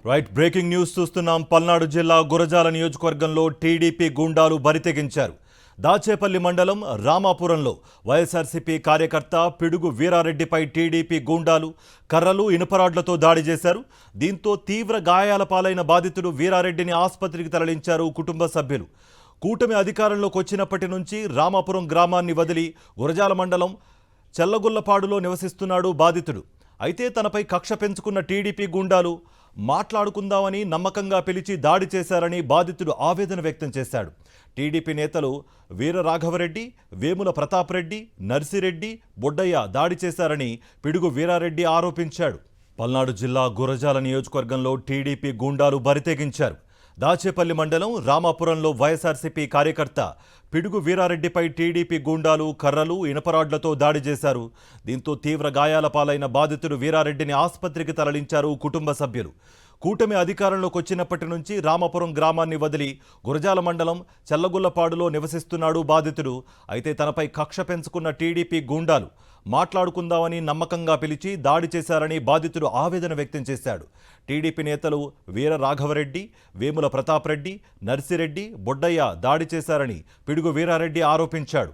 Right breaking news చూస్తున్నాం. పల్నాడు జిల్లా గురజాల నియోజకవర్గంలో టీడీపీ గూండాలు బరితెగించారు. దాచేపల్లి మండలం రామాపురంలో వైఎస్ఆర్సీపీ కార్యకర్త పిడుగు వీరారెడ్డిపై టీడీపీ గూండాలు కర్రలు ఇనుపరాడ్లతో దాడి చేశారు. దీంతో తీవ్ర గాయాల పాలైన బాధితుడు వీరారెడ్డిని ఆసుపత్రికి తరలించారు కుటుంబ సభ్యులు. కూటమి అధికారంలోకి వచ్చినప్పటి నుంచి రామాపురం గ్రామాన్ని వదిలి గురజాల మండలం చెల్లగుల్లపాడులో నివసిస్తున్నాడు బాధితుడు. అయితే తనపై కక్ష పెంచుకున్న టీడీపీ గూండాలు మాట్లాడుకుందామని నమ్మకంగా పిలిచి దాడి చేశారని బాధితుడు ఆవేదన వ్యక్తం చేశాడు. టీడీపీ నేతలు వీరరాఘవరెడ్డి, వేముల ప్రతాప్ రెడ్డి, నర్సిరెడ్డి, బొడ్డయ్య దాడి చేశారని పిడుగు వీరారెడ్డి ఆరోపించాడు. పల్నాడు జిల్లా గురజాల నియోజకవర్గంలో టీడీపీ గూండాలు బరితెగించారు. దాచేపల్లి మండలం రామాపురంలో వైఎస్ఆర్సీపీ కార్యకర్త పిడుగు వీరారెడ్డిపై టీడీపీ గూండాలు కర్రలు ఇనపరాడ్లతో దాడి చేశారు. దీంతో తీవ్ర గాయాల పాలైన బాధితుడు వీరారెడ్డిని ఆసుపత్రికి తరలించారు కుటుంబ సభ్యులు. కూటమి అధికారంలోకి వచ్చినప్పటి నుంచి రామాపురం గ్రామాన్ని వదిలి గురజాల మండలం చెల్లగుల్లపాడులో నివసిస్తున్నాడు బాధితుడు. అయితే తనపై కక్ష పెంచుకున్న టీడీపీ గూండాలు మాట్లాడుకుందామని నమ్మకంగా పిలిచి దాడి చేశారని బాధితుడు ఆవేదన వ్యక్తం చేశాడు. టీడీపీ నేతలు వీరరాఘవరెడ్డి, వేముల ప్రతాప్ రెడ్డి, నర్సిరెడ్డి, బొడ్డయ్య దాడి చేశారని పిడుగు వీరారెడ్డి ఆరోపించాడు.